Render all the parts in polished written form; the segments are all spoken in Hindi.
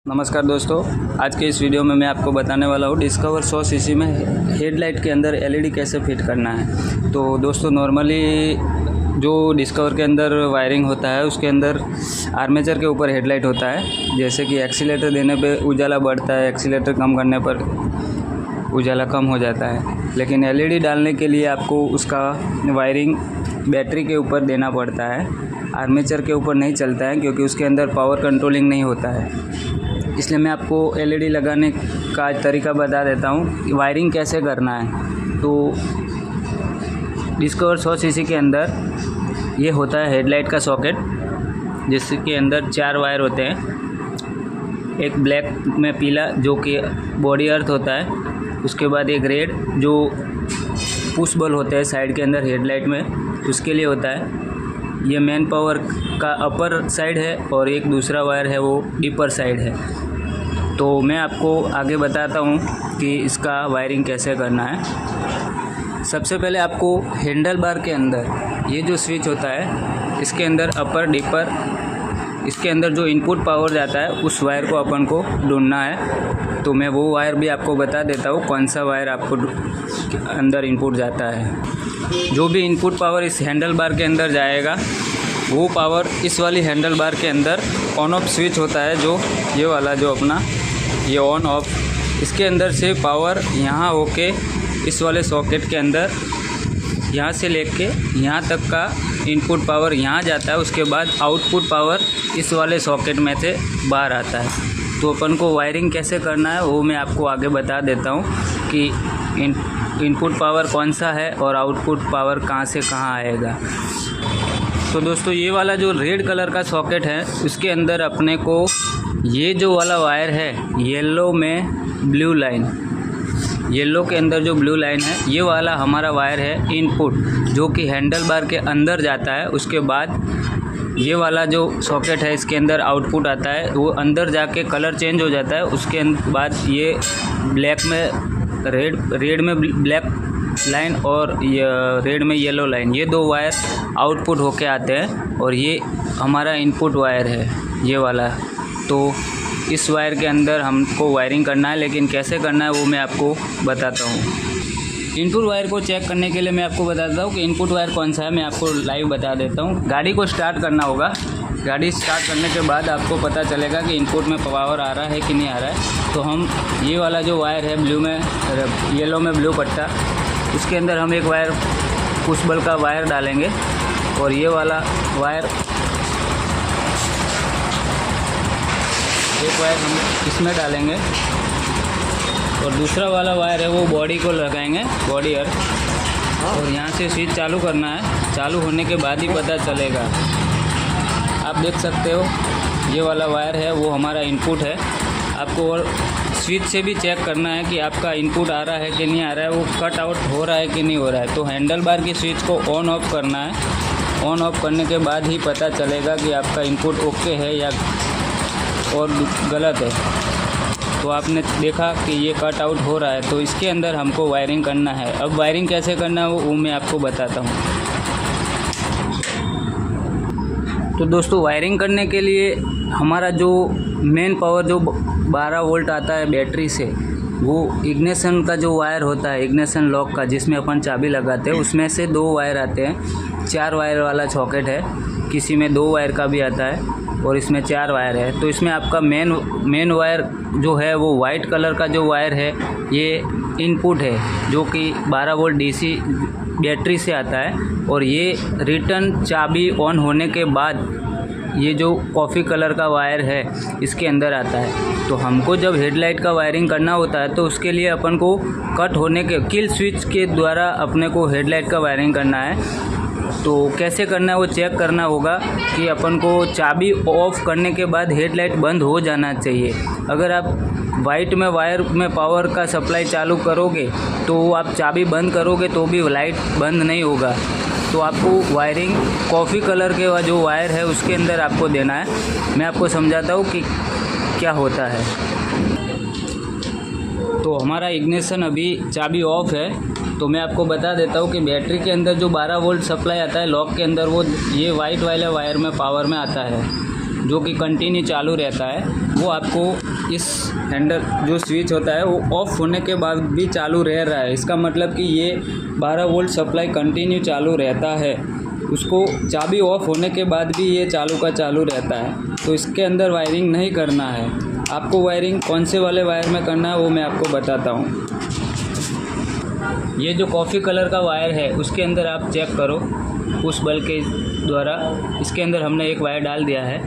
नमस्कार दोस्तों, आज के इस वीडियो में मैं आपको बताने वाला हूँ डिस्कवर 100 सीसी में हेडलाइट के अंदर एलईडी कैसे फिट करना है। तो दोस्तों नॉर्मली जो डिस्कवर के अंदर वायरिंग होता है उसके अंदर आर्मेचर के ऊपर हेडलाइट होता है। जैसे कि एक्सीलेटर देने पे उजाला बढ़ता है, एक्सीलेटर कम करने पर उजाला कम हो जाता है। लेकिन एलईडी डालने के लिए आपको उसका वायरिंग बैटरी के ऊपर देना पड़ता है, आर्मेचर के ऊपर नहीं चलता है, क्योंकि उसके अंदर पावर कंट्रोलिंग नहीं होता है। इसलिए मैं आपको एलईडी लगाने का तरीका बता देता हूँ, वायरिंग कैसे करना है। तो डिस्कवर 100 सीसी के अंदर ये होता है हेडलाइट का सॉकेट, जिसके अंदर 4 वायर होते हैं। एक ब्लैक में पीला जो कि बॉडी अर्थ होता है, उसके बाद एक रेड जो पुश बल होता है साइड के अंदर हेडलाइट में, उसके लिए होता है। ये मेन पावर का अपर साइड है और एक दूसरा वायर है वो डीपर साइड है। तो मैं आपको आगे बताता हूँ कि इसका वायरिंग कैसे करना है। सबसे पहले आपको हैंडल बार के अंदर ये जो स्विच होता है, इसके अंदर अपर डीपर, इसके अंदर जो इनपुट पावर जाता है उस वायर को अपन को ढूंढना है। तो मैं वो वायर भी आपको बता देता हूँ कौन सा वायर आपको अंदर इनपुट जाता है। जो भी इनपुट पावर इस हैंडल बार के अंदर जाएगा वो पावर इस वाली हैंडल बार के अंदर ऑन ऑफ स्विच होता है, जो ये वाला जो अपना ये ऑन ऑफ, इसके अंदर से पावर यहाँ होके इस वाले सॉकेट के अंदर यहाँ से लेके यहाँ तक का इनपुट पावर यहाँ जाता है। उसके बाद आउटपुट पावर इस वाले सॉकेट में से बाहर आता है। तो अपन को वायरिंग कैसे करना है वो मैं आपको आगे बता देता हूँ कि इनपुट पावर कौन सा है और आउटपुट पावर कहाँ से कहाँ आएगा। तो दोस्तों ये वाला जो रेड कलर का सॉकेट है उसके अंदर अपने को ये जो वाला वायर है येलो में ब्लू लाइन, येलो के अंदर जो ब्लू लाइन है ये वाला हमारा वायर है इनपुट, जो कि हैंडल बार के अंदर जाता है। उसके बाद ये वाला जो सॉकेट है इसके अंदर आउटपुट आता है, वो अंदर जाके कलर चेंज हो जाता है। उसके बाद ये ब्लैक में रेड में ब्लैक लाइन और ये रेड में येलो लाइन, ये 2 वायर आउटपुट होके आते हैं और ये हमारा इनपुट वायर है ये वाला। तो इस वायर के अंदर हमको वायरिंग करना है, लेकिन कैसे करना है वो मैं आपको बताता हूँ। इनपुट वायर को चेक करने के लिए मैं आपको बताता हूँ कि इनपुट वायर कौन सा है। मैं आपको लाइव बता देता हूँ। गाड़ी को स्टार्ट करना होगा। गाड़ी स्टार्ट करने के बाद आपको पता चलेगा कि इनपुट में पावर आ रहा है कि नहीं आ रहा है। तो हम ये वाला जो वायर है ब्लू में येलो में ब्लू पट्टा, उसके अंदर हम एक वायर पुश बल का वायर डालेंगे और ये वाला वायर एक वायर हम इसमें डालेंगे और दूसरा वाला वायर है वो बॉडी को लगाएंगे, बॉडी अर्थ। और यहाँ से स्विच चालू करना है। चालू होने के बाद ही पता चलेगा। आप देख सकते हो ये वाला वायर है वो हमारा इनपुट है। आपको और स्विच से भी चेक करना है कि आपका इनपुट आ रहा है कि नहीं आ रहा है, वो कट आउट हो रहा है कि नहीं हो रहा है। तो हैंडल बार की स्विच को ऑन ऑफ करना है। ऑन ऑफ करने के बाद ही पता चलेगा कि आपका इनपुट ओके है या और गलत है। तो आपने देखा कि ये कट आउट हो रहा है, तो इसके अंदर हमको वायरिंग करना है। अब वायरिंग कैसे करना है वो मैं आपको बताता हूँ। तो दोस्तों वायरिंग करने के लिए हमारा जो मेन पावर जो 12 वोल्ट आता है बैटरी से, वो इग्निशन का जो वायर होता है, इग्निशन लॉक का जिसमें अपन चाबी लगाते हैं, उसमें से 2 वायर आते हैं। 4 वायर वाला सॉकेट है, किसी में 2 वायर का भी आता है और इसमें 4 वायर है। तो इसमें आपका मेन वायर जो है वो वाइट कलर का जो वायर है ये इनपुट है, जो कि 12 वोल्ट डीसी बैटरी से आता है। और ये रिटर्न चाबी ऑन होने के बाद ये जो कॉफ़ी कलर का वायर है इसके अंदर आता है। तो हमको जब हेडलाइट का वायरिंग करना होता है तो उसके लिए अपन को कट होने के किल स्विच के द्वारा अपने को हेडलाइट का वायरिंग करना है। तो कैसे करना है वो चेक करना होगा कि अपन को चाबी ऑफ करने के बाद हेडलाइट बंद हो जाना चाहिए। अगर आप वाइट में वायर में पावर का सप्लाई चालू करोगे तो आप चाबी बंद करोगे तो भी लाइट बंद नहीं होगा। तो आपको वायरिंग कॉफ़ी कलर के जो वायर है उसके अंदर आपको देना है। मैं आपको समझाता हूँ कि क्या होता है। तो हमारा इग्निशन अभी चाबी ऑफ है, तो मैं आपको बता देता हूँ कि बैटरी के अंदर जो 12 वोल्ट सप्लाई आता है लॉक के अंदर, वो ये वाइट वाले वायर में पावर में आता है, जो कि कंटिन्यू चालू रहता है। वो आपको इस हैंडल जो स्विच होता है वो ऑफ होने के बाद भी चालू रह रहा है। इसका मतलब कि ये 12 वोल्ट सप्लाई कंटिन्यू चालू रहता है। उसको चाबी ऑफ होने के बाद भी ये चालू का चालू रहता है। तो इसके अंदर वायरिंग नहीं करना है। आपको वायरिंग कौन से वाले वायर में करना है वो मैं आपको बताता हूँ। ये जो कॉफ़ी कलर का वायर है उसके अंदर आप चेक करो, पुश बल्ब के द्वारा इसके अंदर हमने एक वायर डाल दिया है।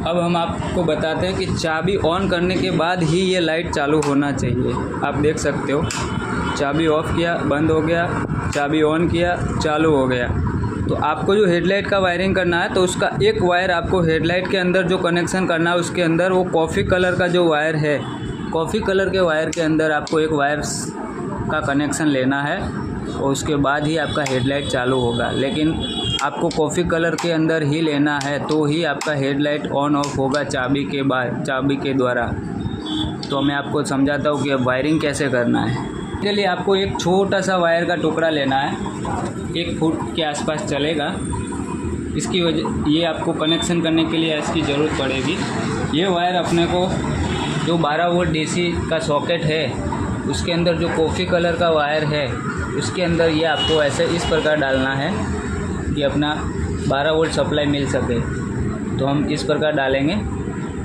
अब हम आपको बताते हैं कि चाबी ऑन करने के बाद ही ये लाइट चालू होना चाहिए। आप देख सकते हो, चाबी ऑफ़ किया, बंद हो गया, चाबी ऑन किया, चालू हो गया। तो आपको जो हेडलाइट का वायरिंग करना है तो उसका एक वायर आपको हेडलाइट के अंदर जो कनेक्शन करना है उसके अंदर वो कॉफ़ी कलर का जो वायर है, कॉफ़ी कलर के वायर के अंदर आपको एक वायर का कनेक्शन लेना है और उसके बाद ही आपका हेडलाइट चालू होगा। लेकिन आपको कॉफ़ी कलर के अंदर ही लेना है तो ही आपका हेडलाइट ऑन ऑफ होगा चाबी के बाद, चाबी के द्वारा। तो मैं आपको समझाता हूँ कि अब वायरिंग कैसे करना है। इसके लिए आपको एक छोटा सा वायर का टुकड़ा लेना है, 1 फुट के आसपास चलेगा। इसकी वजह ये आपको कनेक्शन करने के लिए इसकी ज़रूरत पड़ेगी। ये वायर अपने को जो 12 वोल्ट डीसी का सॉकेट है उसके अंदर जो कॉफ़ी कलर का वायर है उसके अंदर ये आपको ऐसे इस प्रकार डालना है कि अपना 12 वोल्ट सप्लाई मिल सके। तो हम इस प्रकार डालेंगे,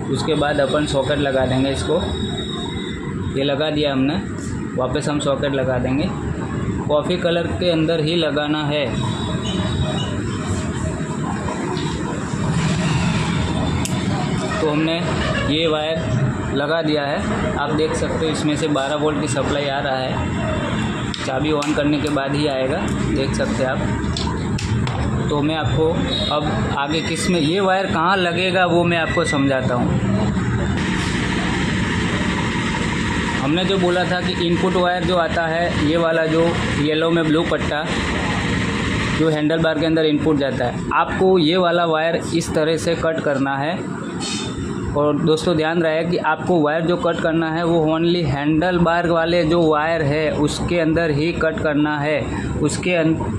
उसके बाद अपन सॉकेट लगा देंगे। इसको ये लगा दिया हमने, वापस हम सॉकेट लगा देंगे। कॉफ़ी कलर के अंदर ही लगाना है। तो हमने ये वायर लगा दिया है। आप देख सकते हो इसमें से 12 वोल्ट की सप्लाई आ रहा है। चाबी ऑन करने के बाद ही आएगा, देख सकते हैं आप। तो मैं आपको अब आगे किस में ये वायर कहाँ लगेगा वो मैं आपको समझाता हूँ। हमने जो बोला था कि इनपुट वायर जो आता है ये वाला जो येलो में ब्लू पट्टा जो हैंडल बार के अंदर इनपुट जाता है, आपको ये वाला वायर इस तरह से कट करना है। और दोस्तों ध्यान रहे कि आपको वायर जो कट करना है वो ओनली हैंडल बार वाले जो वायर है उसके अंदर ही कट करना है। उसके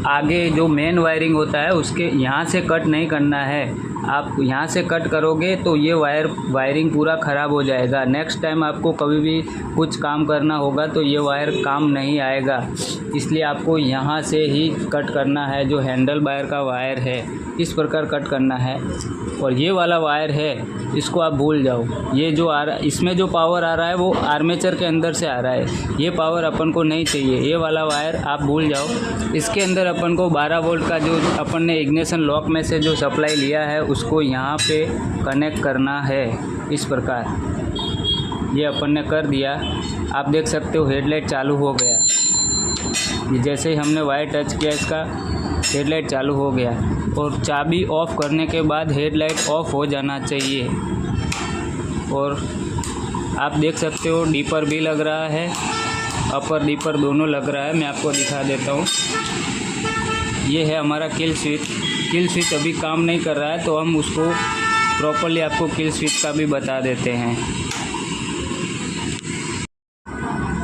आगे जो मेन वायरिंग होता है उसके यहाँ से कट नहीं करना है। आप यहाँ से कट करोगे तो ये वायरिंग पूरा ख़राब हो जाएगा। नेक्स्ट टाइम आपको कभी भी कुछ काम करना होगा तो ये वायर काम नहीं आएगा। इसलिए आपको यहाँ से ही कट करना है। जो हैंडल बार का वायर है इस प्रकार कट करना है। और ये वाला वायर है इसको आप भूल जाओ। ये जो आ रहा इसमें जो पावर आ रहा है वो आर्मेचर के अंदर से आ रहा है। ये पावर अपन को नहीं चाहिए, ये वाला वायर आप भूल जाओ। इसके अंदर अपन को 12 वोल्ट का जो अपन ने इग्निशन लॉक में से जो सप्लाई लिया है उसको यहाँ पे कनेक्ट करना है। इस प्रकार ये अपन ने कर दिया। आप देख सकते हो हेडलाइट चालू हो गया। ये जैसे ही हमने वायर टच किया इसका हेडलाइट चालू हो गया। और चाबी ऑफ़ करने के बाद हेडलाइट ऑफ हो जाना चाहिए। और आप देख सकते हो डीपर भी लग रहा है, अपर डीपर दोनों लग रहा है। मैं आपको दिखा देता हूँ। ये है हमारा किल स्विच। किल स्विच अभी काम नहीं कर रहा है तो हम उसको प्रॉपरली आपको किल स्विच का भी बता देते हैं।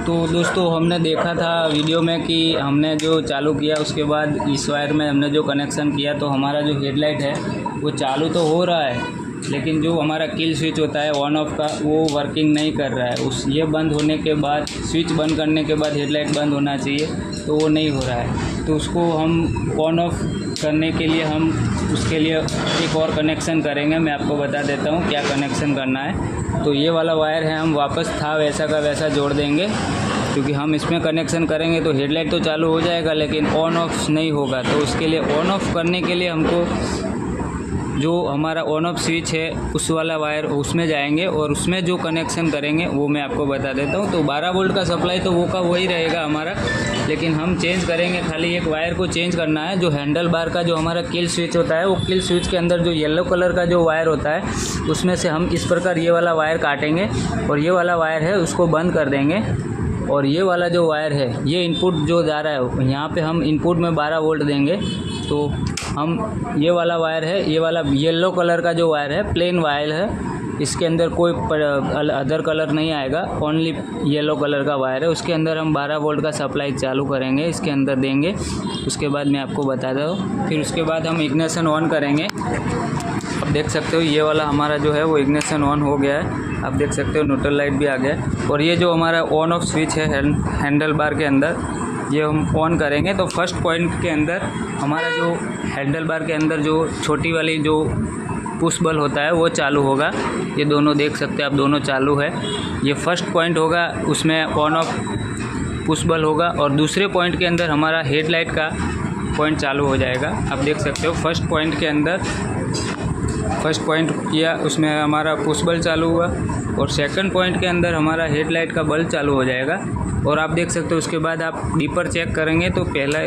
तो दोस्तों हमने देखा था वीडियो में कि हमने जो चालू किया उसके बाद इस वायर में हमने जो कनेक्शन किया तो हमारा जो हेडलाइट है वो चालू तो हो रहा है, लेकिन जो हमारा किल स्विच होता है ऑन ऑफ का वो वर्किंग नहीं कर रहा है। ये बंद होने के बाद, स्विच बंद करने के बाद हेडलाइट बंद होना चाहिए तो वो नहीं हो रहा है। तो उसको हम ऑन ऑफ करने के लिए हम उसके लिए एक और कनेक्शन करेंगे। मैं आपको बता देता हूँ क्या कनेक्शन करना है। तो ये वाला वायर है हम वापस था वैसा का वैसा जोड़ देंगे, क्योंकि हम इसमें कनेक्शन करेंगे तो हेडलाइट तो चालू हो जाएगा लेकिन ऑन ऑफ नहीं होगा। तो उसके लिए ऑन ऑफ करने के लिए हमको जो हमारा ऑन ऑफ स्विच है उस वाला वायर उसमें जाएंगे और उसमें जो कनेक्शन करेंगे वो मैं आपको बता देता हूँ। तो 12 वोल्ट का सप्लाई तो वो का वही रहेगा हमारा, लेकिन हम चेंज करेंगे, खाली एक वायर को चेंज करना है। जो हैंडल बार का जो हमारा किल स्विच होता है वो किल स्विच के अंदर जो येलो कलर का जो वायर होता है उसमें से हम इस प्रकार ये वाला वायर काटेंगे और ये वाला वायर है उसको बंद कर देंगे। और ये वाला जो वायर है ये इनपुट जो जा रहा है यहाँ पे हम इनपुट में 12 वोल्ट देंगे। तो हम ये वाला वायर है, ये वाला येलो कलर का जो वायर है प्लेन वायर है, इसके अंदर कोई अदर कलर नहीं आएगा, ओनली येलो कलर का वायर है। उसके अंदर हम 12 वोल्ट का सप्लाई चालू करेंगे, इसके अंदर देंगे। उसके बाद मैं आपको बता दूँ, फिर उसके बाद हम इग्निशन ऑन करेंगे। आप देख सकते हो ये वाला हमारा जो है वो इग्निशन ऑन हो गया है। आप देख सकते हो न्यूट्रल लाइट भी आ गया है। और ये जो हमारा ऑन ऑफ स्विच है हैंडल बार के अंदर, ये हम ऑन करेंगे तो फर्स्ट पॉइंट के अंदर हमारा जो हैंडल बार के अंदर जो छोटी वाली जो पुश बल होता है वो चालू होगा। ये दोनों देख सकते हैं आप, दोनों चालू है। ये फर्स्ट पॉइंट होगा, उसमें ऑन ऑफ पुश बल होगा। और दूसरे पॉइंट के अंदर हमारा हेडलाइट का पॉइंट चालू हो जाएगा। आप देख सकते हो फर्स्ट पॉइंट के अंदर फर्स्ट पॉइंट किया, उसमें हमारा पुश बल्ब चालू हुआ। और सेकंड पॉइंट के अंदर हमारा हेडलाइट का बल्ब चालू हो जाएगा। और आप देख सकते हो उसके बाद आप डीपर चेक करेंगे तो पहला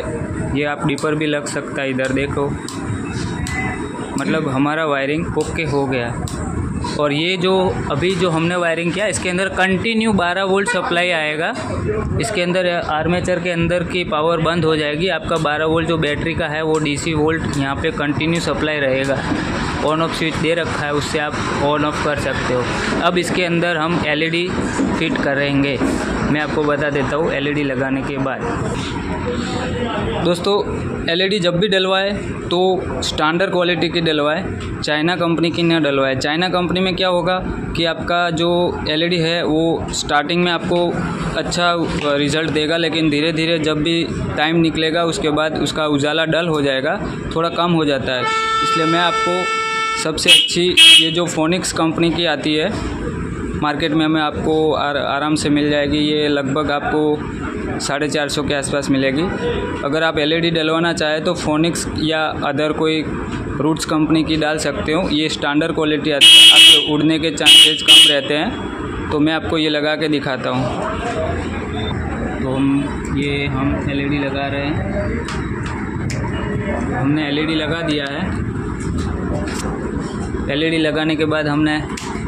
ये आप डीपर भी लग सकता है, इधर देखो, मतलब हमारा वायरिंग ओके हो गया। और ये जो अभी जो हमने वायरिंग किया इसके अंदर कंटिन्यू 12 वोल्ट सप्लाई आएगा। इसके अंदर आर्मेचर के अंदर की पावर बंद हो जाएगी। आपका 12 वोल्ट जो बैटरी का है वो डीसी वोल्ट यहाँ पे कंटिन्यू सप्लाई रहेगा। ऑन ऑफ स्विच दे रखा है, उससे आप ऑन ऑफ कर सकते हो। अब इसके अंदर हम एलईडी फिट करेंगे, मैं आपको बता देता हूँ एलईडी लगाने के बाद। दोस्तों एलईडी जब भी डलवाए तो स्टैंडर्ड क्वालिटी की डलवाए, चाइना कंपनी की न डलवाए। चाइना कंपनी में क्या होगा कि आपका जो एलईडी है वो स्टार्टिंग में आपको अच्छा रिज़ल्ट देगा, लेकिन धीरे धीरे जब भी टाइम निकलेगा उसके बाद उसका उजाला डल हो जाएगा, थोड़ा कम हो जाता है। इसलिए मैं आपको सबसे अच्छी ये जो फोनिक्स कंपनी की आती है मार्केट में, हमें आपको आराम से मिल जाएगी। ये लगभग आपको 450 के आसपास मिलेगी। अगर आप एलईडी डलवाना चाहे तो फोनिक्स या अदर कोई रूट्स कंपनी की डाल सकते हो। ये स्टैंडर्ड क्वालिटी आती है, आपके उड़ने के चांसेस कम रहते हैं। तो मैं आपको ये लगा के दिखाता हूँ। तो हम एलईडी लगा रहे हैं। हमने एलईडी लगा दिया है। एलईडी लगाने के बाद हमने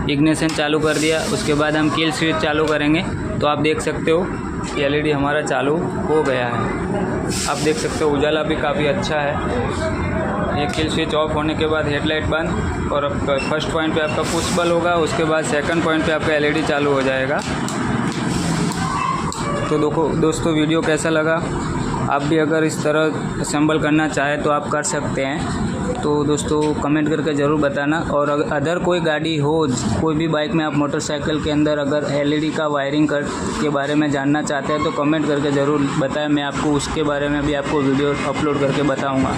इग्निशन चालू कर दिया। उसके बाद हम किल स्विच चालू करेंगे। तो आप देख सकते हो कि एलईडी हमारा चालू हो गया है। आप देख सकते हो उजाला भी काफ़ी अच्छा है। एक किल स्विच ऑफ होने के बाद हेडलाइट बंद, और फर्स्ट पॉइंट पे आपका पुश बल होगा, उसके बाद सेकंड पॉइंट पे आपका एलईडी चालू हो जाएगा। तो दोस्तों वीडियो कैसा लगा? आप भी अगर इस तरह असेंबल करना चाहें तो आप कर सकते हैं। तो दोस्तों कमेंट करके ज़रूर बताना। और अदर कोई गाड़ी हो, कोई भी बाइक में, आप मोटरसाइकिल के अंदर अगर एलईडी का वायरिंग के बारे में जानना चाहते हैं तो कमेंट करके ज़रूर बताएं। मैं आपको उसके बारे में भी आपको वीडियो अपलोड करके बताऊंगा।